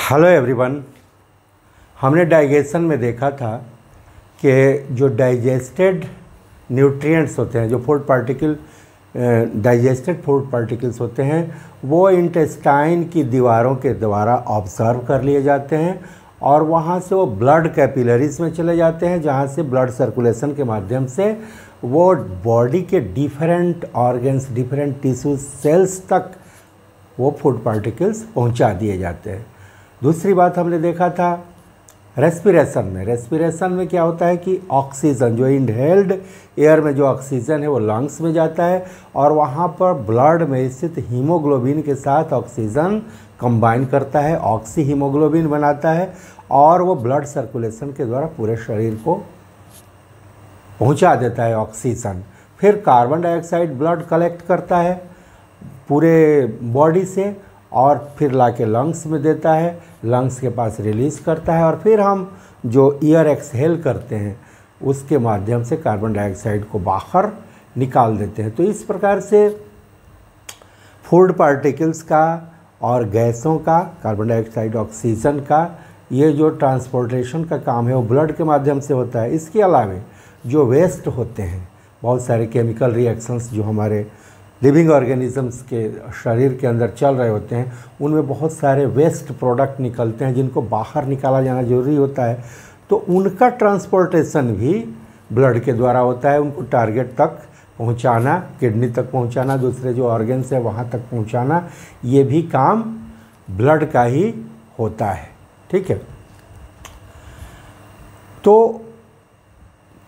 Hello everyone. हमने digestion में देखा था कि जो डाइजेस्टेड न्यूट्रिएंट्स होते हैं, जो food particle digested food particles होते हैं, वो इंटेस्टाइन की दीवारों के द्वारा ऑब्जर्व कर लिए जाते हैं और वहाँ से वो ब्लड कैपिलरीज में चले जाते हैं, जहाँ से ब्लड सर्कुलेशन के माध्यम से वो बॉडी के different organs, different tissues, cells तक वो फूड पार्टिकल्स पहुँचा दिए जाते हैं। दूसरी बात हमने देखा था रेस्पिरेशन में क्या होता है कि ऑक्सीजन, जो इनहेल्ड एयर में जो ऑक्सीजन है वो लंग्स में जाता है और वहाँ पर ब्लड में स्थित हीमोग्लोबिन के साथ ऑक्सीजन कंबाइन करता है, ऑक्सी हीमोग्लोबिन बनाता है और वो ब्लड सर्कुलेशन के द्वारा पूरे शरीर को पहुँचा देता है ऑक्सीजन। फिर कार्बन डाइऑक्साइड ब्लड कलेक्ट करता है पूरे बॉडी से और फिर लाके लंग्स में देता है, लंग्स के पास रिलीज़ करता है और फिर हम जो एयर एक्सहेल करते हैं उसके माध्यम से कार्बन डाइऑक्साइड को बाहर निकाल देते हैं। तो इस प्रकार से फूड पार्टिकल्स का और गैसों का, कार्बन डाइऑक्साइड, ऑक्सीजन का, ये जो ट्रांसपोर्टेशन का काम है वो ब्लड के माध्यम से होता है। इसके अलावा जो वेस्ट होते हैं, बहुत सारे केमिकल रिएक्शंस जो हमारे लिविंग ऑर्गेनिजम्स के शरीर के अंदर चल रहे होते हैं, उनमें बहुत सारे वेस्ट प्रोडक्ट निकलते हैं जिनको बाहर निकाला जाना ज़रूरी होता है। तो उनका ट्रांसपोर्टेशन भी ब्लड के द्वारा होता है, उनको टारगेट तक पहुंचाना, किडनी तक पहुंचाना, दूसरे जो ऑर्गन्स है वहां तक पहुंचाना, ये भी काम ब्लड का ही होता है। ठीक है, तो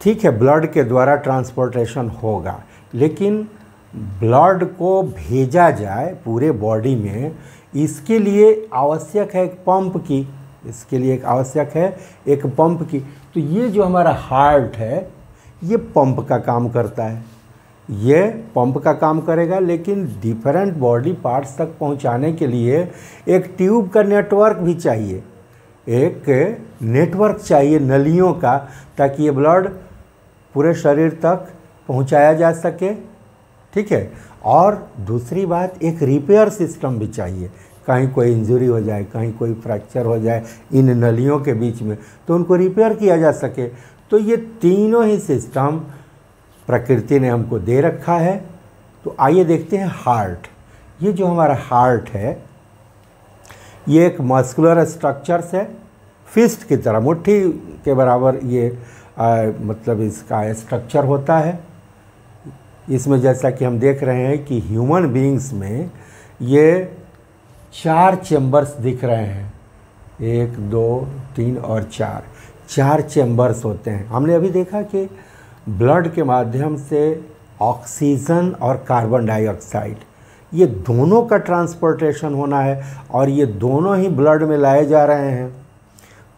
ठीक है, ब्लड के द्वारा ट्रांसपोर्टेशन होगा, लेकिन ब्लड को भेजा जाए पूरे बॉडी में, इसके लिए आवश्यक है एक पंप की, इसके लिए एक आवश्यक है एक पंप की। तो ये जो हमारा हार्ट है ये पंप का काम करता है, ये पंप का काम करेगा, लेकिन डिफरेंट बॉडी पार्ट्स तक पहुंचाने के लिए एक ट्यूब का नेटवर्क भी चाहिए, एक नेटवर्क चाहिए नलियों का, ताकि ये ब्लड पूरे शरीर तक पहुंचाया जा सके। ठीक है, और दूसरी बात, एक रिपेयर सिस्टम भी चाहिए, कहीं कोई इंजरी हो जाए, कहीं कोई फ्रैक्चर हो जाए इन नलियों के बीच में, तो उनको रिपेयर किया जा सके। तो ये तीनों ही सिस्टम प्रकृति ने हमको दे रखा है। तो आइए देखते हैं हार्ट। ये जो हमारा हार्ट है ये एक मस्कुलर स्ट्रक्चर्स है, फिस्ट की तरह, मुट्ठी के बराबर ये मतलब इसका स्ट्रक्चर होता है। इसमें जैसा कि हम देख रहे हैं कि ह्यूमन बीइंग्स में ये 4 चेम्बर्स दिख रहे हैं, 1, 2, 3 और 4 चेम्बर्स होते हैं। हमने अभी देखा कि ब्लड के माध्यम से ऑक्सीजन और कार्बन डाइऑक्साइड, ये दोनों का ट्रांसपोर्टेशन होना है और ये दोनों ही ब्लड में लाए जा रहे हैं।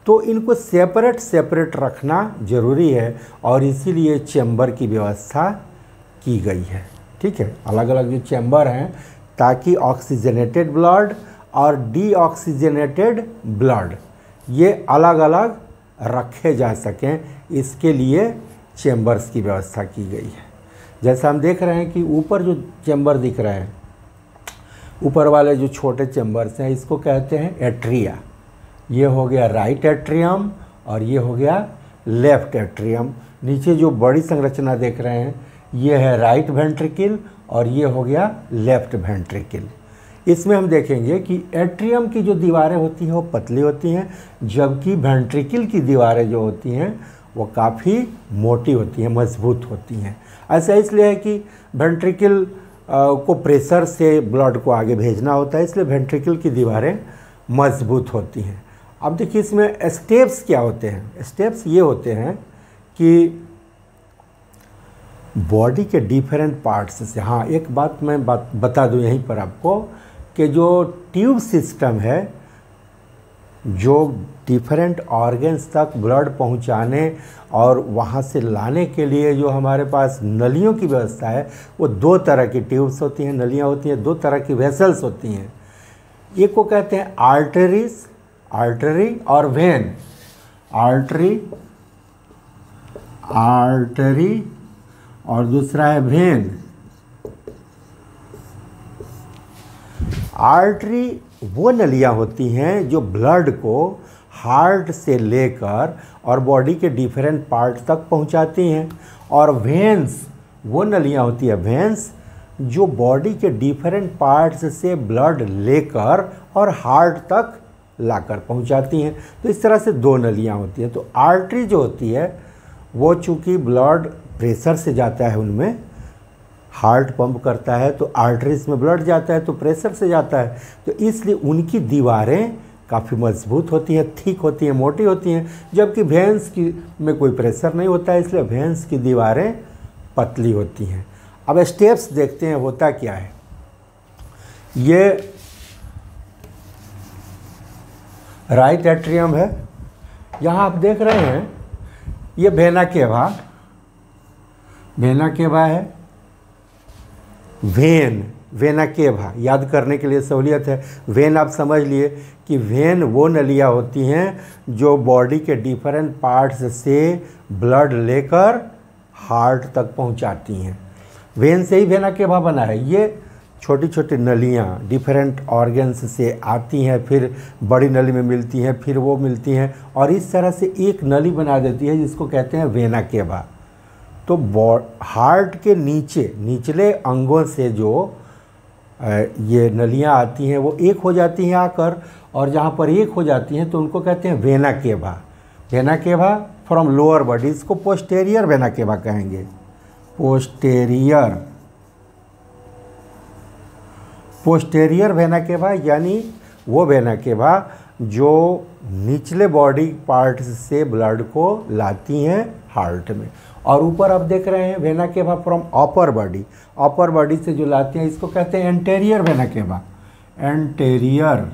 तो इनको सेपरेट रखना ज़रूरी है और इसीलिए चेम्बर की व्यवस्था की गई है। ठीक है, अलग अलग जो चैम्बर हैं, ताकि ऑक्सीजनेटेड ब्लड और डीऑक्सीजनेटेड ब्लड ये अलग अलग रखे जा सकें, इसके लिए चैम्बर्स की व्यवस्था की गई है। जैसा हम देख रहे हैं कि ऊपर जो चैम्बर दिख रहे हैं, ऊपर वाले जो छोटे चैम्बर्स हैं, इसको कहते हैं एट्रिया। ये हो गया राइट एट्रियम और ये हो गया लेफ्ट एट्रियम। नीचे जो बड़ी संरचना देख रहे हैं ये है राइट वेंट्रिकल और ये हो गया लेफ्ट वेंट्रिकल। इसमें हम देखेंगे कि एट्रियम की जो दीवारें होती हैं वो पतली होती हैं, जबकि वेंट्रिकल की दीवारें जो होती हैं वो काफ़ी मोटी होती हैं, मजबूत होती हैं। ऐसा इसलिए है कि वेंट्रिकल को प्रेशर से ब्लड को आगे भेजना होता है, इसलिए वेंट्रिकल की दीवारें मजबूत होती हैं। अब देखिए इसमें स्टेप्स क्या होते हैं। स्टेप्स ये होते हैं कि बॉडी के डिफरेंट पार्ट्स से, हाँ एक बात मैं बता दूं यहीं पर आपको कि जो ट्यूब सिस्टम है, जो डिफरेंट ऑर्गन्स तक ब्लड पहुंचाने और वहाँ से लाने के लिए जो हमारे पास नलियों की व्यवस्था है, वो 2 तरह की ट्यूब्स होती हैं, नलियाँ होती हैं, 2 तरह की वेसल्स होती हैं। एक को कहते हैं आर्टरी और वेन। आर्टरी और दूसरा है वेन। आर्टरी वो नलियाँ होती हैं जो ब्लड को हार्ट से लेकर और बॉडी के डिफरेंट पार्ट तक पहुंचाती हैं। और वेन्स वो नलियाँ होती है, वेन्स, जो बॉडी के डिफरेंट पार्ट्स से ब्लड लेकर और हार्ट तक लाकर पहुंचाती हैं। तो इस तरह से दो नलियाँ होती हैं। तो आर्टरी जो होती है वो चूँकि ब्लड प्रेशर से जाता है, उनमें हार्ट पंप करता है तो आर्टरीज में ब्लड जाता है तो प्रेशर से जाता है, तो इसलिए उनकी दीवारें काफ़ी मजबूत होती हैं, थिक होती हैं, मोटी होती हैं। जबकि वेन्स की में कोई प्रेशर नहीं होता है, इसलिए वेन्स की दीवारें पतली होती हैं। अब स्टेप्स देखते हैं होता क्या है। ये राइट एट्रियम है, यहाँ आप देख रहे हैं ये वेना केवा, वेना केवा है, वेन, वेना केवा याद करने के लिए सहूलियत है। वेन आप समझ लिए कि वेन वो नलियाँ होती हैं जो बॉडी के डिफरेंट पार्ट्स से ब्लड लेकर हार्ट तक पहुंचाती हैं। वेन से ही वेना केवा बना है। ये छोटी छोटी नलियाँ डिफरेंट ऑर्गन्स से आती हैं, फिर बड़ी नली में मिलती हैं, फिर वो मिलती हैं और इस तरह से एक नली बना देती है जिसको कहते हैं वेना केवा। तो हार्ट के नीचे निचले अंगों से जो ये नलियाँ आती हैं वो एक हो जाती हैं आकर, और जहाँ पर एक हो जाती हैं तो उनको कहते हैं vena cava. Vena cava from lower body, इसको पोस्टेरियर वेना केवा कहेंगे, पोस्टेरियर, पोस्टेरियर वेना केवा, यानी वो वेना केवा जो निचले बॉडी पार्ट्स से ब्लड को लाती हैं हार्ट में। और ऊपर आप देख रहे हैं vena cava from upper body, upper body से जो लाती हैं इसको कहते हैं anterior vena cava, anterior,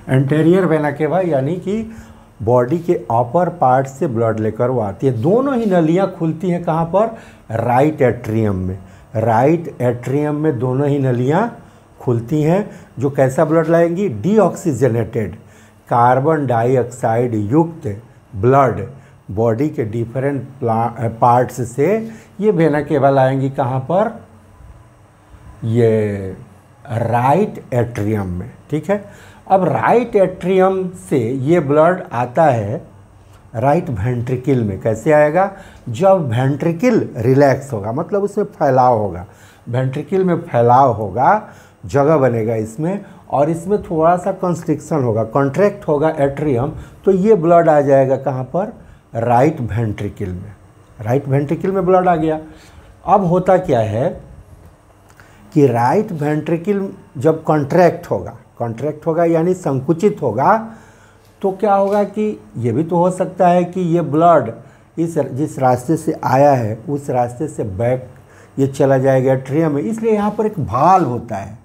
anterior vena cava, यानी कि बॉडी के अपर पार्ट से ब्लड लेकर वो आती है। दोनों ही नलियाँ खुलती हैं कहाँ पर? राइट एट्रियम में। राइट एट्रियम में दोनों ही नलियाँ खुलती हैं जो कैसा ब्लड लाएंगी? डीऑक्सीजनेटेड, कार्बन डाइऑक्साइड युक्त ब्लड बॉडी के डिफरेंट पार्ट्स से ये वेना केवा लाएंगी कहाँ पर? ये राइट एट्रियम में। ठीक है, अब राइट एट्रियम से ये ब्लड आता है राइट वेंट्रिकल में। कैसे आएगा? जब वेंट्रिकल रिलैक्स होगा, मतलब उसमें फैलाव होगा, वेंट्रिकल में फैलाव होगा, जगह बनेगा इसमें, और इसमें थोड़ा सा कंस्ट्रिक्शन होगा, कॉन्ट्रैक्ट होगा एट्रियम, तो ये ब्लड आ जाएगा कहाँ पर? राइट वेंट्रिकल में। राइट वेंट्रिकल में ब्लड आ गया। अब होता क्या है कि राइट वेंट्रिकल जब कॉन्ट्रैक्ट होगा यानी संकुचित होगा, तो क्या होगा कि ये भी तो हो सकता है कि ये ब्लड जिस रास्ते से आया है उस रास्ते से बैक ये चला जाएगा एट्रियम में। इसलिए यहाँ पर एक वाल्व होता है,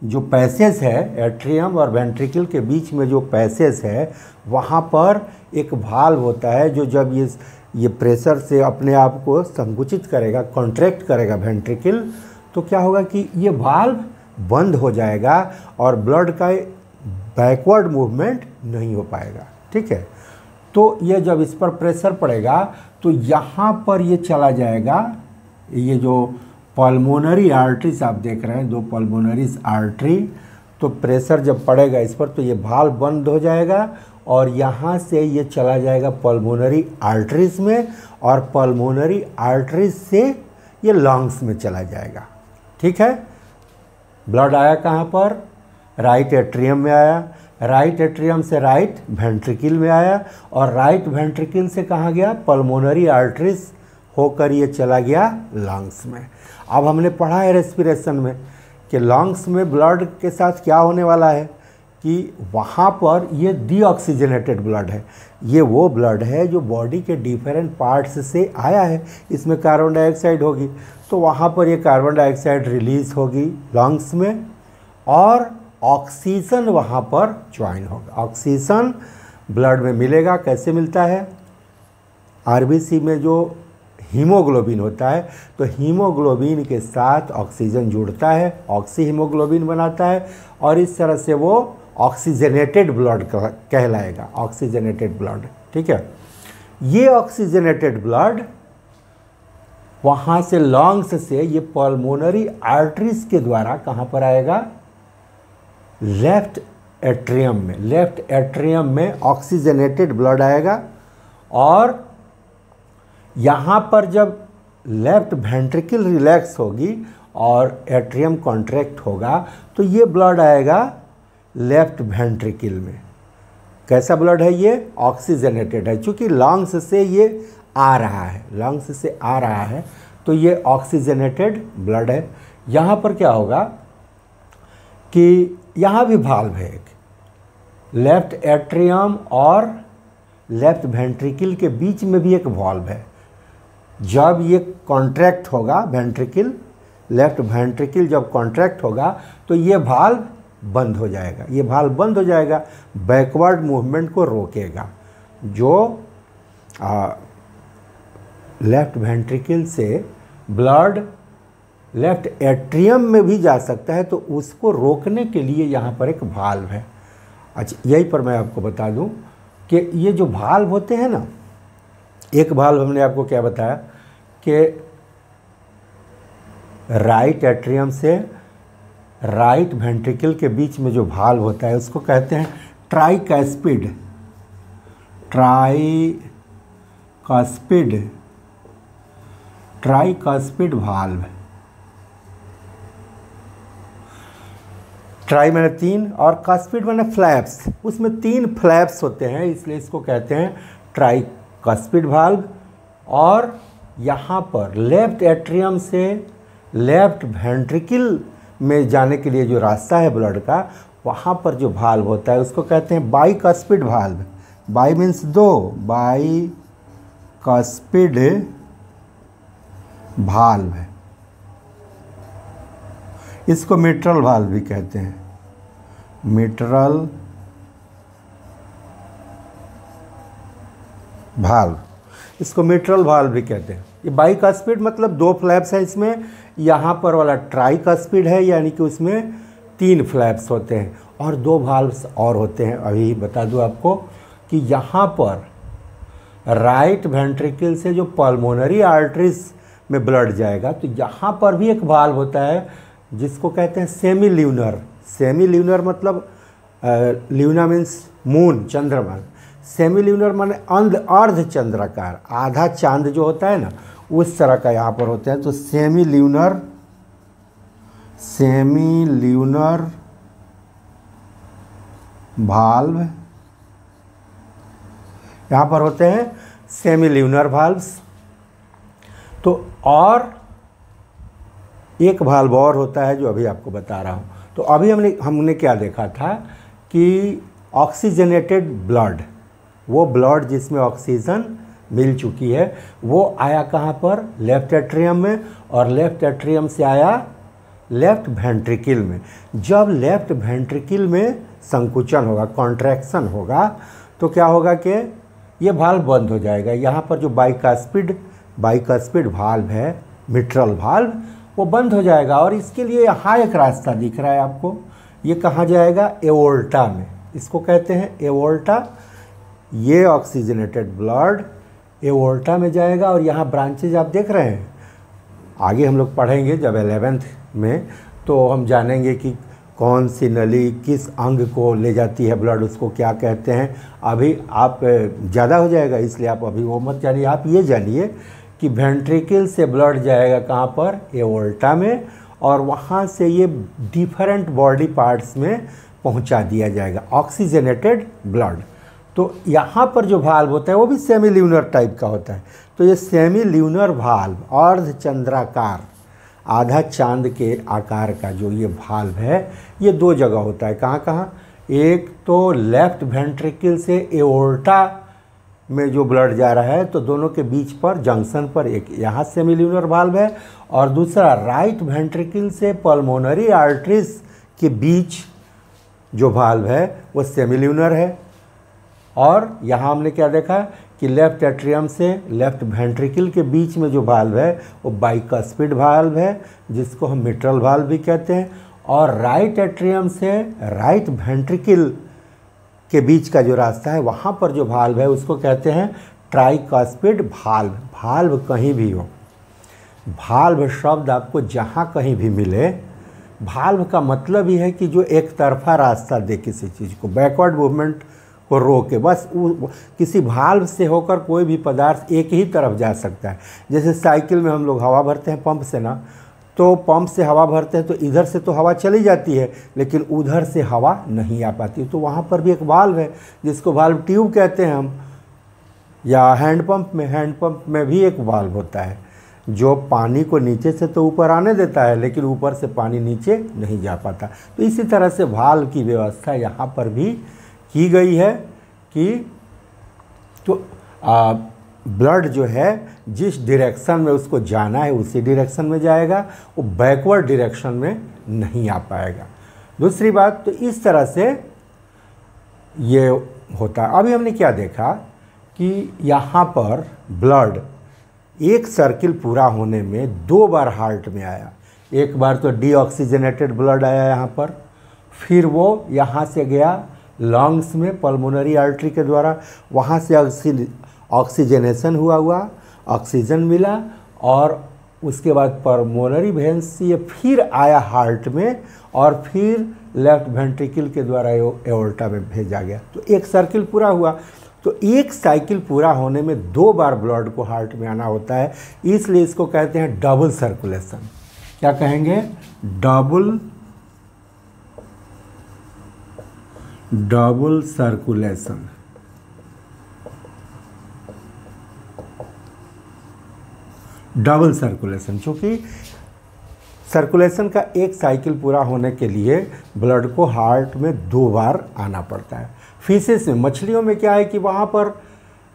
जो पैसेज है एट्रियम और वेंट्रिकल के बीच में जो पैसेज है वहाँ पर एक वाल्व होता है जो जब ये प्रेशर से अपने आप को संकुचित करेगा, कॉन्ट्रैक्ट करेगा वेंट्रिकल, तो क्या होगा कि ये वाल्व बंद हो जाएगा और ब्लड का बैकवर्ड मूवमेंट नहीं हो पाएगा। ठीक है, तो ये जब इस पर प्रेशर पड़ेगा तो यहाँ पर ये चला जाएगा, ये जो पल्मोनरी आर्टरीज आप देख रहे हैं, दो पल्मोनरी आर्टरी, तो प्रेशर जब पड़ेगा इस पर तो ये वाल्व बंद हो जाएगा और यहाँ से ये चला जाएगा पल्मोनरी आर्टरीज में, और पल्मोनरी आर्टरीज से ये लंग्स में चला जाएगा। ठीक है, ब्लड आया कहाँ पर? राइट एट्रियम में आया, राइट एट्रियम से राइट वेंट्रिकल में आया, और राइट वेंट्रिकल से कहाँ गया? पल्मोनरी आर्टरीज होकर ये चला गया लंग्स में। अब हमने पढ़ा है रेस्पिरेशन में कि लंग्स में ब्लड के साथ क्या होने वाला है कि वहाँ पर ये डीऑक्सीजनेटेड ब्लड है। ये वो ब्लड है जो बॉडी के डिफरेंट पार्ट्स से आया है, इसमें कार्बन डाइऑक्साइड होगी, तो वहाँ पर ये कार्बन डाइऑक्साइड रिलीज होगी लंग्स में, और ऑक्सीजन वहाँ पर ज्वाइन होगा। ऑक्सीजन ब्लड में मिलेगा। कैसे मिलता है? आरबीसी में जो हीमोग्लोबिन होता है, तो हीमोग्लोबिन के साथ ऑक्सीजन जुड़ता है, ऑक्सी हीमोग्लोबिन बनाता है, और इस तरह से वो ऑक्सीजनेटेड ब्लड कहलाएगा, ऑक्सीजनेटेड ब्लड। ठीक है, ये ऑक्सीजनेटेड ब्लड वहाँ से लंग्स से ये पल्मोनरी आर्टरीज के द्वारा कहाँ पर आएगा, लेफ्ट एट्रियम में। लेफ्ट एट्रियम में ऑक्सीजनेटेड ब्लड आएगा और यहाँ पर जब लेफ्ट वेंट्रिकल रिलैक्स होगी और एट्रियम कॉन्ट्रैक्ट होगा तो ये ब्लड आएगा लेफ्ट वेंट्रिकल में। कैसा ब्लड है ये, ऑक्सीजनेटेड है, क्योंकि लंग्स से ये आ रहा है, लंग्स से आ रहा है तो ये ऑक्सीजनेटेड ब्लड है। यहाँ पर क्या होगा कि यहाँ भी वाल्व है एक, लेफ्ट एट्रियम और लेफ्ट वेंट्रिकल के बीच में भी एक वाल्व है। जब ये कॉन्ट्रैक्ट होगा वेंट्रिकल, लेफ्ट वेंट्रिकल जब कॉन्ट्रैक्ट होगा तो ये वाल्व बंद हो जाएगा, ये वाल्व बंद हो जाएगा, बैकवर्ड मूवमेंट को रोकेगा। जो लेफ्ट वेंट्रिकल से ब्लड लेफ्ट एट्रियम में भी जा सकता है तो उसको रोकने के लिए यहाँ पर एक वाल्व है। अच्छा, यही पर मैं आपको बता दूं कि ये जो वाल्व होते हैं ना, एक वाल्व हमने आपको क्या बताया कि राइट एट्रियम से राइट वेंट्रिकल के बीच में जो वाल्व होता है उसको कहते हैं ट्राइकस्पिड, ट्राइकस्पिड वाल्व। ट्राई मैंने 3 और कस्पिड मैंने फ्लैप्स, उसमें 3 फ्लैप्स होते हैं इसलिए इसको कहते हैं ट्राइकस्पिड वाल्व। और यहाँ पर लेफ्ट एट्रियम से लेफ्ट वेंट्रिकल में जाने के लिए जो रास्ता है ब्लड का, वहाँ पर जो वाल्व होता है उसको कहते हैं bicuspid valve. By means 2, bicuspid valve है। इसको मिट्रल वाल्व भी कहते हैं, मिट्रल वाल्व, इसको मिट्रल वाल्व भी कहते हैं। ये बाइकस्पिड मतलब 2 फ्लैप्स है इसमें, यहाँ पर वाला ट्राइकस्पिड है यानी कि उसमें 3 फ्लैप्स होते हैं और 2 वाल्व्स और होते हैं। अभी बता दूं आपको कि यहाँ पर राइट वेंट्रिकल से जो पल्मोनरी आर्टरीज में ब्लड जाएगा तो यहाँ पर भी एक वाल्व होता है जिसको कहते हैं सेमी ल्यूनर। सेमी ल्यूनर मतलब ल्यूना मीन्स मून, चंद्रमा। सेमी ल्यूनर माने अर्ध चंद्राकार, आधा चांद जो होता है ना उस तरह का यहाँ पर होता है। तो सेमी ल्यूनर वाल्व यहाँ पर होते हैं, सेमी ल्यूनर वाल्व्स। तो और एक वाल्व और होता है जो अभी आपको बता रहा हूँ। तो अभी हमने क्या देखा था कि ऑक्सीजनेटेड ब्लड, वो ब्लड जिसमें ऑक्सीजन मिल चुकी है वो आया कहाँ पर, लेफ्ट एट्रियम में, और लेफ्ट एट्रियम से आया लेफ्ट वेंट्रिकल में। जब लेफ्ट वेंट्रिकल में संकुचन होगा, कॉन्ट्रैक्शन होगा, तो क्या होगा कि ये वाल्व बंद हो जाएगा। यहाँ पर जो बाइकस्पिड वाल्व है, मिट्रल वाल्व, वो बंद हो जाएगा। और इसके लिए यहाँ एक रास्ता दिख रहा है आपको, ये कहाँ जाएगा, एओर्टा में। इसको कहते हैं एओर्टा। ये ऑक्सीजनेटेड ब्लड एओर्टा में जाएगा और यहाँ ब्रांचेज आप देख रहे हैं। आगे हम लोग पढ़ेंगे जब 11th में, तो हम जानेंगे कि कौन सी नली किस अंग को ले जाती है ब्लड, उसको क्या कहते हैं। अभी आप ज़्यादा हो जाएगा इसलिए आप अभी वो मत जानिए। आप ये जानिए कि वेंट्रिकल से ब्लड जाएगा कहाँ पर, एओर्टा में, और वहाँ से ये डिफरेंट बॉडी पार्ट्स में पहुँचा दिया जाएगा ऑक्सीजनेटेड ब्लड। तो यहाँ पर जो वाल्व होता है वो भी सेमी ल्यूनर टाइप का होता है। तो ये सेमी ल्यूनर वाल्व, अर्ध चंद्राकार, आधा चांद के आकार का जो ये वाल्व है, ये 2 जगह होता है। कहाँ कहाँ, एक तो लेफ्ट वेंट्रिकल से एओर्टा में जो ब्लड जा रहा है तो दोनों के बीच पर जंक्शन पर एक यहाँ सेमी ल्यूनर वाल्व है, और दूसरा राइट वेंट्रिकल से पल्मोनरी आर्टरीज के बीच जो वाल्व है वो सेमी ल्यूनर है। और यहाँ हमने क्या देखा कि लेफ्ट एट्रियम से लेफ्ट वेंट्रिकल के बीच में जो वाल्व है वो बाइकस्पिड वाल्व है, जिसको हम मिट्रल वाल्व भी कहते हैं। और राइट एट्रियम से राइट वेंट्रिकल के बीच का जो रास्ता है वहाँ पर जो वाल्व है उसको कहते हैं ट्राइकस्पिड वाल्व। वाल्व कहीं भी हो, भाल्व शब्द आपको जहाँ कहीं भी मिले, भाल्व का मतलब ही है कि जो एक तरफा रास्ता दे किसी चीज़ को, बैकवर्ड मूवमेंट को रोके। बस किसी भाल्व से होकर कोई भी पदार्थ एक ही तरफ जा सकता है। जैसे साइकिल में हम लोग हवा भरते हैं पंप से ना, तो पंप से हवा भरते हैं तो इधर से तो हवा चली जाती है, लेकिन उधर से हवा नहीं आ पाती। तो वहाँ पर भी एक वाल्व है जिसको वाल्व ट्यूब कहते हैं हम, या हैंडपंप में भी एक वाल्व होता है जो पानी को नीचे से तो ऊपर आने देता है, लेकिन ऊपर से पानी नीचे नहीं जा पाता। तो इसी तरह से वाल्व की व्यवस्था यहाँ पर भी की गई है कि तो ब्लड जो है जिस डायरेक्शन में उसको जाना है उसी डायरेक्शन में जाएगा, वो बैकवर्ड डायरेक्शन में नहीं आ पाएगा। दूसरी बात, तो इस तरह से ये होता है। अभी हमने क्या देखा कि यहाँ पर ब्लड एक सर्किल पूरा होने में 2 बार हार्ट में आया। एक बार तो डीऑक्सीजनेटेड ब्लड आया यहाँ पर, फिर वो यहाँ से गया लंग्स में पल्मोनरी आर्टरी के द्वारा, वहाँ से ऑक्सीजनेशन हुआ, ऑक्सीजन मिला, और उसके बाद पल्मोनरी वेन से फिर आया हार्ट में, और फिर लेफ्ट वेंट्रिकल के द्वारा एओर्टा में भेजा गया। तो एक सर्किल पूरा हुआ। तो एक साइकिल पूरा होने में 2 बार ब्लड को हार्ट में आना होता है, इसलिए इसको कहते हैं डबल सर्कुलेशन। क्या कहेंगे? Double circulation. डबल सर्कुलेशन, चूँकि सर्कुलेशन का एक साइकिल पूरा होने के लिए ब्लड को हार्ट में 2 बार आना पड़ता है। फिशेस में, मछलियों में क्या है कि वहाँ पर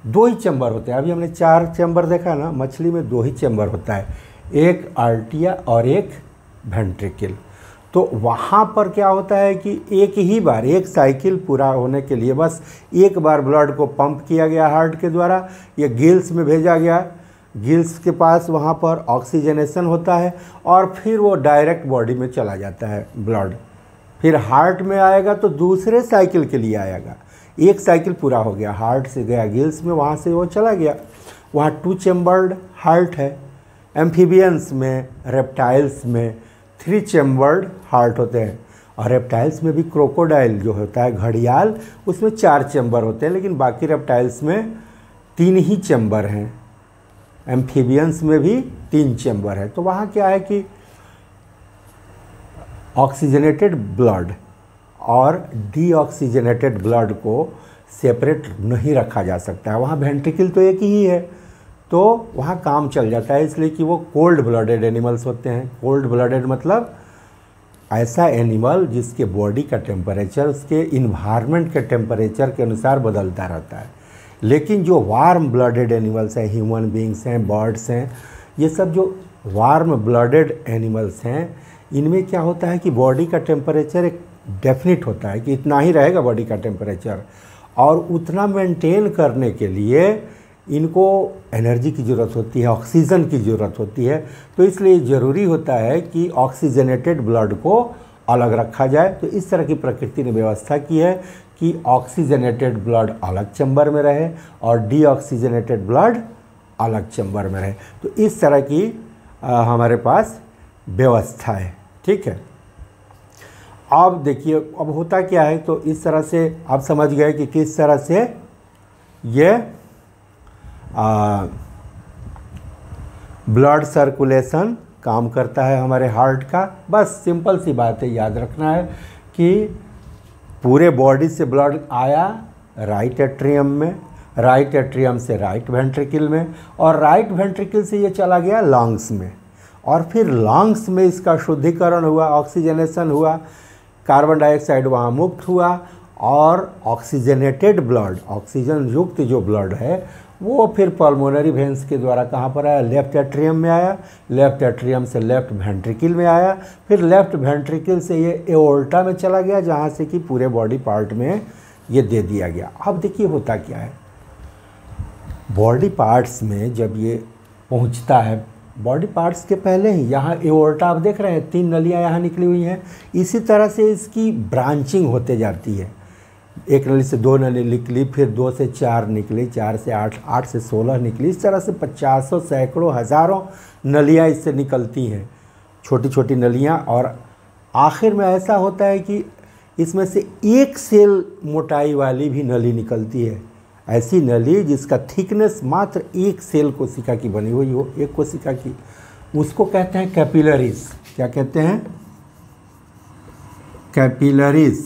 2 ही चैम्बर होते हैं। अभी हमने 4 चैम्बर देखा ना, मछली में 2 ही चैम्बर होता है, एक आर्टिया और एक वेंट्रिकल। तो वहाँ पर क्या होता है कि एक ही बार, एक साइकिल पूरा होने के लिए बस एक बार ब्लड को पंप किया गया हार्ट के द्वारा, ये गिल्स में भेजा गया, गिल्स के पास वहाँ पर ऑक्सीजनेशन होता है, और फिर वो डायरेक्ट बॉडी में चला जाता है ब्लड। फिर हार्ट में आएगा तो दूसरे साइकिल के लिए आएगा। एक साइकिल पूरा हो गया, हार्ट से गया गिल्स में, वहाँ से वो चला गया। वहाँ 2 चैम्बर्ड हार्ट है। एम्फीबियंस में, रेप्टाइल्स में 3 चैम्बर्ड हार्ट होते हैं, और रेप्टाइल्स में भी क्रोकोडाइल जो होता है, घड़ियाल, उसमें 4 चैम्बर होते हैं, लेकिन बाकी रेप्टाइल्स में 3 ही चैम्बर हैं। एम्फीबियंस में भी 3 चैम्बर है। तो वहाँ क्या है कि ऑक्सीजनेटेड ब्लड और डीऑक्सीजनेटेड ब्लड को सेपरेट नहीं रखा जा सकता है। वहाँ वेंट्रिकल तो एक ही है, तो वहाँ काम चल जाता है, इसलिए कि वो कोल्ड ब्लडेड एनिमल्स होते हैं। कोल्ड ब्लडेड मतलब ऐसा एनिमल जिसके बॉडी का टेम्परेचर उसके इन्वायरमेंट के टेम्परेचर के अनुसार बदलता रहता है। लेकिन जो वार्म ब्लडेड एनिमल्स हैं, ह्यूमन बींग्स हैं, बर्ड्स हैं, ये सब जो वार्म ब्लडेड एनिमल्स हैं, इनमें क्या होता है कि बॉडी का टेम्परेचर एक डेफिनिट होता है कि इतना ही रहेगा बॉडी का टेम्परेचर, और उतना मेंटेन करने के लिए इनको एनर्जी की ज़रूरत होती है, ऑक्सीजन की ज़रूरत होती है। तो इसलिए ज़रूरी होता है कि ऑक्सीजनेटेड ब्लड को अलग रखा जाए। तो इस तरह की प्रकृति ने व्यवस्था की है कि ऑक्सीजनेटेड ब्लड अलग चैम्बर में रहे और डीऑक्सीजनेटेड ब्लड अलग चैम्बर में रहे। तो इस तरह की हमारे पास व्यवस्था है। ठीक है, अब देखिए अब होता क्या है। तो इस तरह से आप समझ गए कि किस तरह से ये ब्लड सर्कुलेशन काम करता है हमारे हार्ट का। बस सिंपल सी बात है, याद रखना है कि पूरे बॉडी से ब्लड आया राइट एट्रियम में, राइट एट्रियम से राइट वेंट्रिकल में, और राइट वेंट्रिकल से ये चला गया लंग्स में, और फिर लंग्स में इसका शुद्धिकरण हुआ, ऑक्सीजनेशन हुआ, कार्बन डाइऑक्साइड वहाँ मुक्त हुआ, और ऑक्सीजनेटेड ब्लड, ऑक्सीजन युक्त जो ब्लड है वो फिर पल्मोनरी वेन्स के द्वारा कहाँ पर आया? लेफ्ट एट्रियम में आया, लेफ्ट एट्रियम से लेफ्ट वेंट्रिकल में आया, फिर लेफ्ट वेंट्रिकल से ये एओर्टा में चला गया, जहाँ से कि पूरे बॉडी पार्ट में ये दे दिया गया। अब देखिए होता क्या है, बॉडी पार्ट्स में जब ये पहुँचता है, बॉडी पार्ट्स के पहले ही यहाँ एओर्टा आप देख रहे हैं, 3 नलियाँ यहाँ निकली हुई हैं। इसी तरह से इसकी ब्रांचिंग होते जाती है। एक नली से 2 नली निकली, फिर 2 से 4 निकली, 4 से 8, 8 से 16 निकली। इस तरह से 50, सैकड़ों, हज़ारों नलियाँ इससे निकलती हैं, छोटी छोटी नलियाँ। और आखिर में ऐसा होता है कि इसमें से एक सेल मोटाई वाली भी नली निकलती है, ऐसी नली जिसका थिकनेस मात्र एक सेल कोशिका की बनी हुई हो, एक कोशिका की, उसको कहते हैं कैपिलरीज। क्या कहते हैं? कैपिलरीज।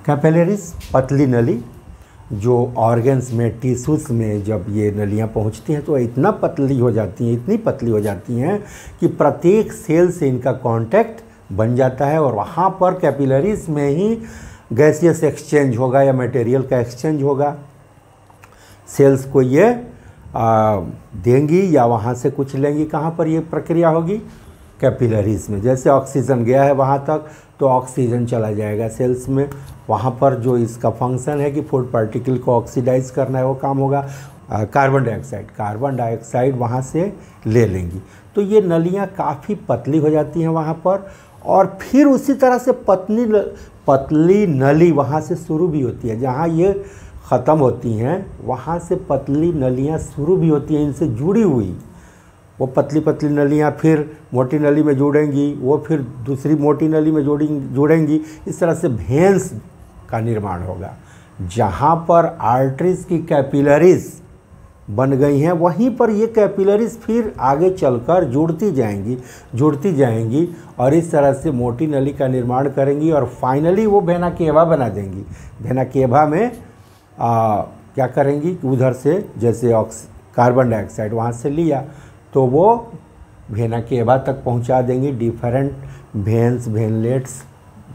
कैपिलरीज पतली नली, जो ऑर्गन्स में, टिश्यूज़ में जब ये नलियाँ पहुँचती हैं तो इतना पतली हो जाती हैं, इतनी पतली हो जाती हैं कि प्रत्येक सेल से इनका कांटेक्ट बन जाता है, और वहाँ पर कैपिलरीज में ही गैसियस एक्सचेंज होगा या मटेरियल का एक्सचेंज होगा। सेल्स को ये देंगी या वहाँ से कुछ लेंगी। कहाँ पर ये प्रक्रिया होगी? कैपिलरीज में। जैसे ऑक्सीजन गया है वहाँ तक तो ऑक्सीजन चला जाएगा सेल्स में, वहाँ पर जो इसका फंक्शन है कि फूड पार्टिकल को ऑक्सीडाइज करना है वो काम होगा। कार्बन डाइऑक्साइड वहाँ से ले लेंगी। तो ये नलियाँ काफ़ी पतली हो जाती हैं वहाँ पर, और फिर उसी तरह से पतली नली वहाँ से शुरू भी होती है। जहाँ ये ख़त्म होती हैं वहाँ से पतली नलियाँ शुरू भी होती हैं इनसे जुड़ी हुई। वो पतली पतली नलियाँ फिर मोटी नली में जुड़ेंगी, वो फिर दूसरी मोटी नली में जुड़ेंगी। इस तरह से भेंस का निर्माण होगा। जहाँ पर आर्टरीज की कैपिलरीज बन गई हैं वहीं पर ये कैपिलरीज फिर आगे चलकर जुड़ती जाएंगी और इस तरह से मोटी नली का निर्माण करेंगी, और फाइनली वो वेना केवा बना देंगी। वेना केवा में क्या करेंगी? उधर से जैसे कार्बन डाइऑक्साइड वहाँ से लिया तो वो वेना केवा तक पहुँचा देंगी। डिफरेंट वेन्स, वेनलेट्स,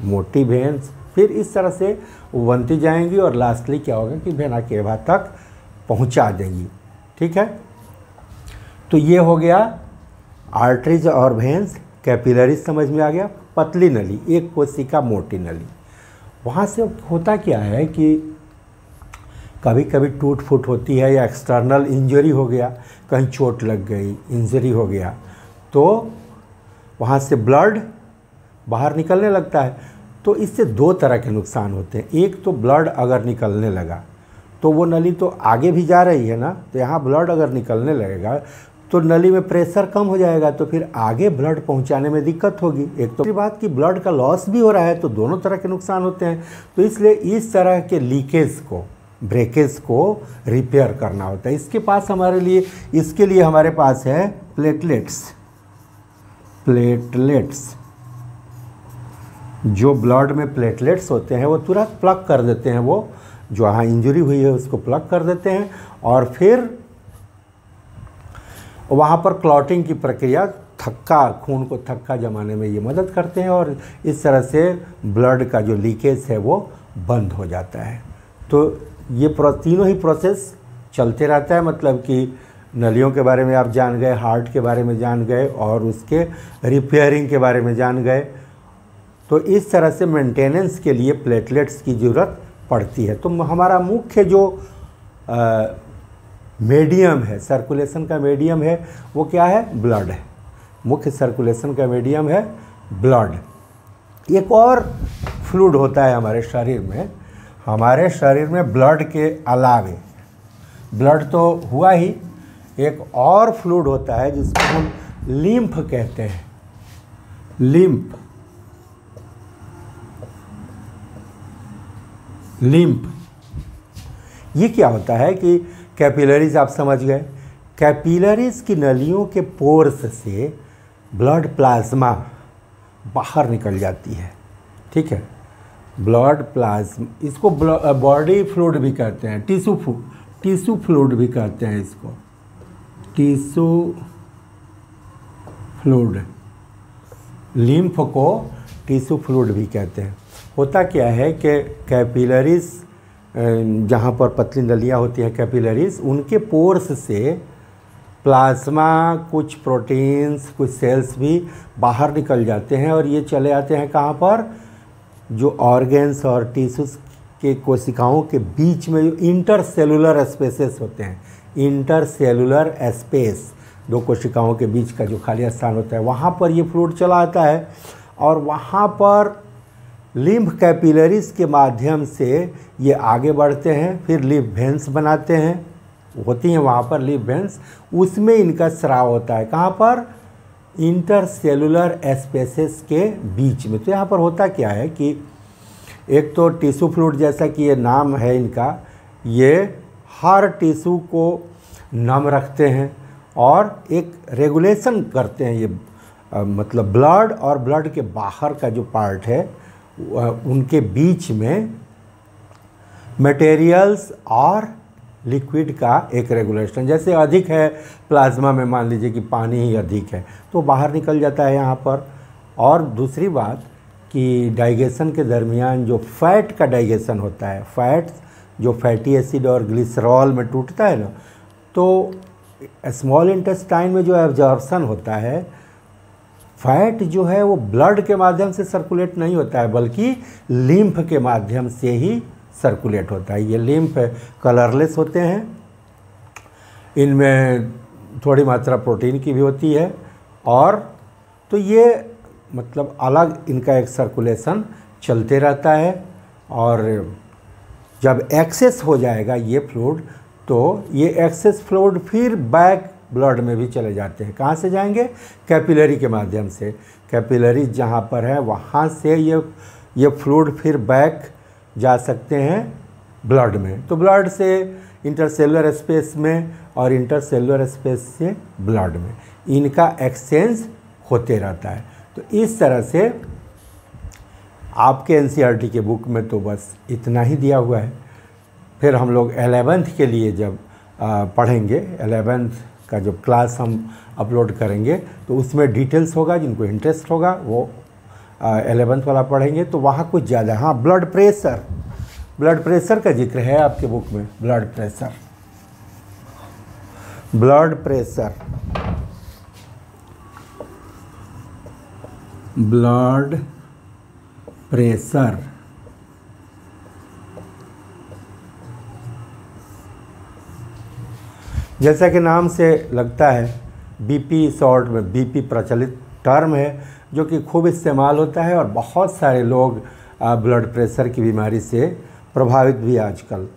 मोटी वेन्स, फिर इस तरह से बनती जाएंगी और लास्टली क्या होगा कि वेना केवा तक पहुँचा देंगी। ठीक है, तो ये हो गया आर्टरीज और वेन्स। कैपिलरीज समझ में आ गया। पतली नली, एक कोशिका मोटी नली। वहाँ से होता क्या है कि कभी कभी टूट फूट होती है या एक्सटर्नल इंजरी हो गया, कहीं चोट लग गई, इंजरी हो गया, तो वहाँ से ब्लड बाहर निकलने लगता है। तो इससे 2 तरह के नुकसान होते हैं। एक तो ब्लड अगर निकलने लगा तो वो नली तो आगे भी जा रही है ना, तो यहाँ ब्लड अगर निकलने लगेगा तो नली में प्रेशर कम हो जाएगा, तो फिर आगे ब्लड पहुँचाने में दिक्कत होगी। एक तो बात कि ब्लड का लॉस भी हो रहा है, तो दोनों तरह के नुकसान होते हैं। तो इसलिए इस तरह के लीकेज को, ब्रेकेज को रिपेयर करना होता है। इसके लिए हमारे पास है प्लेटलेट्स। जो ब्लड में प्लेटलेट्स होते हैं वो तुरंत प्लग कर देते हैं, वो जो यहाँ इंजरी हुई है उसको प्लग कर देते हैं, और फिर वहाँ पर क्लॉटिंग की प्रक्रिया, खून को थक्का जमाने में ये मदद करते हैं, और इस तरह से ब्लड का जो लीकेज है वो बंद हो जाता है। तो ये तीनों ही प्रोसेस चलते रहता है। मतलब कि नलियों के बारे में आप जान गए, हार्ट के बारे में जान गए, और उसके रिपेयरिंग के बारे में जान गए। तो इस तरह से मेंटेनेंस के लिए प्लेटलेट्स की ज़रूरत पड़ती है। तो हमारा मुख्य जो मीडियम है, सर्कुलेशन का मीडियम है, वो क्या है? ब्लड है। मुख्य सर्कुलेशन का मीडियम है ब्लड। एक और फ्लूइड होता है हमारे शरीर में ब्लड के अलावे, ब्लड तो हुआ ही, एक और फ्लूइड होता है जिसको हम लिम्फ कहते हैं। लिम्फ ये क्या होता है कि कैपिलरीज आप समझ गए। कैपिलरीज की नलियों के पोर्स से ब्लड प्लाज्मा बाहर निकल जाती है। ठीक है, ब्लड प्लाज्मा, इसको बॉडी फ्लूइड भी कहते हैं, टिश्यू फ्लूइड भी कहते हैं इसको, टिश्यू फ्लूइड। लिम्फ को टिश्यू फ्लूइड भी कहते हैं। होता क्या है कि कैपिलरीज, जहाँ पर पतली नलियाँ होती हैं कैपिलरीज, उनके पोर्स से प्लाज्मा, कुछ प्रोटीन्स, कुछ सेल्स भी बाहर निकल जाते हैं, और ये चले आते हैं कहाँ पर? जो ऑर्गन्स और टिश्यूज़ के कोशिकाओं के बीच में जो इंटरसेलुलर स्पेसेस होते हैं, इंटरसेलुलर स्पेस, 2 कोशिकाओं के बीच का जो खाली स्थान होता है, वहाँ पर ये फ्लूइड चला आता है, और वहाँ पर लिम्फ कैपिलरीज के माध्यम से ये आगे बढ़ते हैं, फिर लिम्फ वेन्स बनाते हैं, होती हैं वहाँ पर लिम्फ वेन्स, उसमें इनका स्राव होता है। कहाँ पर? इंटरसेलुलर स्पेसेस के बीच में। तो यहाँ पर होता क्या है कि एक तो टिश्यू फ्लूइड, जैसा कि ये नाम है इनका, ये हर टिश्यू को नम रखते हैं और एक रेगुलेशन करते हैं। ये मतलब ब्लड और ब्लड के बाहर का जो पार्ट है उनके बीच में मटेरियल्स और लिक्विड का एक रेगुलेशन। जैसे अधिक है प्लाज्मा में, मान लीजिए कि पानी ही अधिक है तो बाहर निकल जाता है यहाँ पर। और दूसरी बात कि डाइजेशन के दरमियान जो फैट का डाइजेशन होता है, फैट्स जो फैटी एसिड और ग्लिसरॉल में टूटता है ना, तो स्मॉल इंटेस्टाइन में जो एब्जॉर्प्शन होता है, फैट जो है वो ब्लड के माध्यम से सर्कुलेट नहीं होता है बल्कि लिम्फ के माध्यम से ही सर्कुलेट होता है। ये लिम्फ कलरलेस होते हैं, इनमें थोड़ी मात्रा प्रोटीन की भी होती है, और तो ये मतलब अलग इनका एक सर्कुलेशन चलते रहता है। और जब एक्सेस हो जाएगा ये फ्लूइड, तो ये एक्सेस फ्लूइड फिर बैक ब्लड में भी चले जाते हैं। कहाँ से जाएंगे? कैपिलरी के माध्यम से। कैपिलरी जहाँ पर है वहाँ से ये फ्लूइड फिर बैक जा सकते हैं ब्लड में। तो ब्लड से इंटरसेलुलर स्पेस में और इंटरसेलुलर स्पेस से ब्लड में इनका एक्सचेंज होते रहता है। तो इस तरह से आपके एनसीईआरटी के बुक में तो बस इतना ही दिया हुआ है। फिर हम लोग 11th के लिए जब पढ़ेंगे, 11th का जब क्लास हम अपलोड करेंगे तो उसमें डिटेल्स होगा, जिनको इंटरेस्ट होगा वो 11th वाला पढ़ेंगे। तो वहाँ कुछ ज़्यादा, हाँ, ब्लड प्रेशर का जिक्र है आपके बुक में। ब्लड प्रेशर जैसा कि नाम से लगता है, बीपी शॉर्ट में, बीपी प्रचलित टर्म है जो कि खूब इस्तेमाल होता है और बहुत सारे लोग ब्लड प्रेशर की बीमारी से प्रभावित भी आजकल।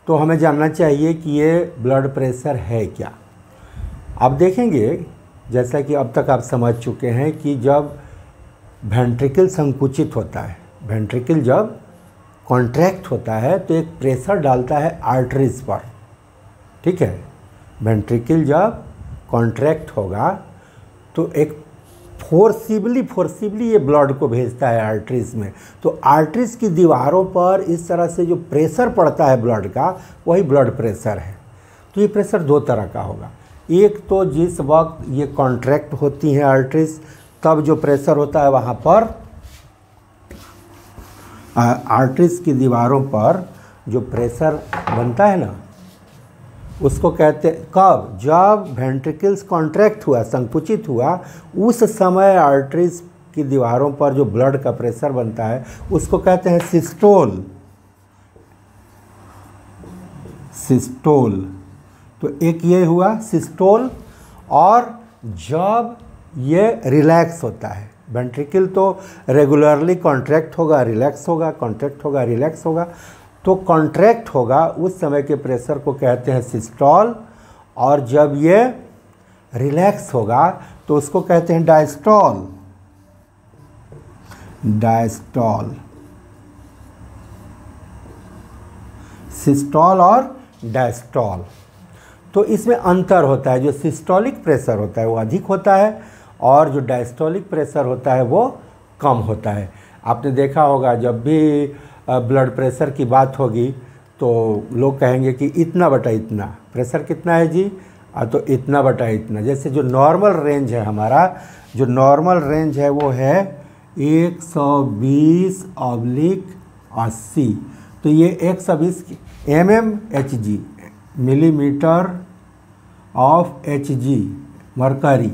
तो हमें जानना चाहिए कि ये ब्लड प्रेशर है क्या। आप देखेंगे, जैसा कि अब तक आप समझ चुके हैं, कि जब वेंट्रिकल संकुचित होता है, वेंट्रिकल जब कॉन्ट्रैक्ट होता है तो एक प्रेशर डालता है आर्टरीज पर, ठीक है। वेंट्रिकल जब कॉन्ट्रैक्ट होगा तो एक फोर्सिबली ये ब्लड को भेजता है आर्टरीज में। तो आर्टरीज की दीवारों पर इस तरह से जो प्रेशर पड़ता है ब्लड का, वही ब्लड प्रेशर है। तो ये प्रेशर दो तरह का होगा। एक तो जिस वक्त ये कॉन्ट्रैक्ट होती हैं आर्टरीज, तब जो प्रेशर होता है वहाँ पर आर्टरीज की दीवारों पर जो प्रेशर बनता है ना, उसको कहते हैं, कब? जब वेंट्रिकल्स कॉन्ट्रैक्ट हुआ, संकुचित हुआ, उस समय आर्टरीज की दीवारों पर जो ब्लड का प्रेशर बनता है उसको कहते हैं सिस्टोल। तो एक ये हुआ सिस्टोल। और जब ये रिलैक्स होता है, वेंट्रिकल तो रेगुलरली कॉन्ट्रैक्ट होगा, रिलैक्स होगा, कॉन्ट्रैक्ट होगा, रिलैक्स होगा, तो कॉन्ट्रैक्ट होगा उस समय के प्रेशर को कहते हैं सिस्टोल। और जब ये रिलैक्स होगा तो उसको कहते हैं डायस्टोल। सिस्टोल और डायस्टोल। तो इसमें अंतर होता है। जो सिस्टोलिक प्रेशर होता है वो अधिक होता है और जो डायस्टोलिक प्रेशर होता है वो कम होता है। आपने देखा होगा, जब भी ब्लड प्रेशर की बात होगी तो लोग कहेंगे कि इतना बटा इतना। प्रेशर कितना है जी? तो इतना बटा इतना। जैसे जो नॉर्मल रेंज है हमारा, जो नॉर्मल रेंज है वो है 120/80। तो ये 120 mmHg, millimetre of Hg, mercury,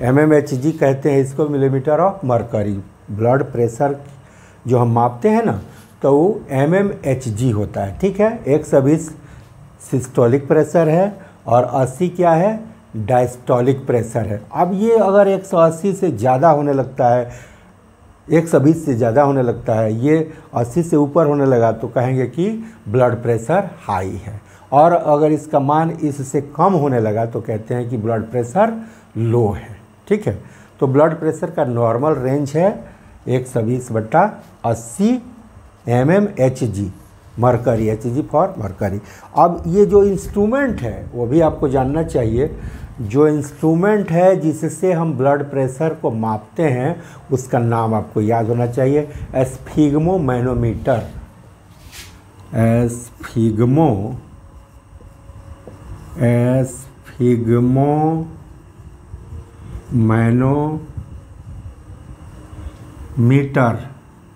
mmHg कहते हैं इसको, millimetre of mercury. Blood pressure जो हम मापते हैं ना, तो वो mmHg होता है, ठीक है। 120 सिस्टोलिक प्रेशर है और 80 क्या है? डायस्टोलिक प्रेशर है। अब ये अगर 180 से ज़्यादा होने लगता है, 120 से ज़्यादा होने लगता है, ये 80 से ऊपर होने लगा तो कहेंगे कि ब्लड प्रेशर हाई है, और अगर इसका मान इससे कम होने लगा तो कहते हैं कि ब्लड प्रेशर लो है। ठीक है, तो ब्लड प्रेशर का नॉर्मल रेंज है 120/80 mmHg, mercury, Hg for mercury. अब ये जो इंस्ट्रूमेंट है वो भी आपको जानना चाहिए। जो इंस्ट्रूमेंट है जिससे हम ब्लड प्रेशर को मापते हैं उसका नाम आपको याद होना चाहिए, एस्फिग्मोमैनोमीटर।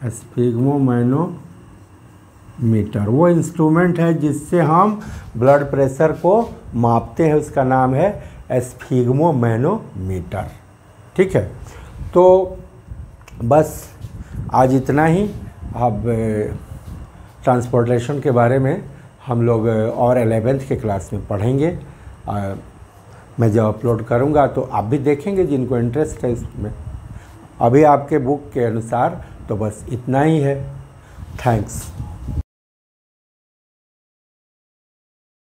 एस्फिग्मोमैनोमीटर वो इंस्ट्रूमेंट है जिससे हम ब्लड प्रेशर को मापते हैं, उसका नाम है एस्फिग्मोमैनोमीटर। ठीक है, तो बस आज इतना ही। अब ट्रांसपोर्टेशन के बारे में हम लोग और 11th के क्लास में पढ़ेंगे। मैं जब अपलोड करूँगा तो आप भी देखेंगे जिनको इंटरेस्ट है इसमें। अभी आपके बुक के अनुसार तो बस इतना ही है। थैंक्स।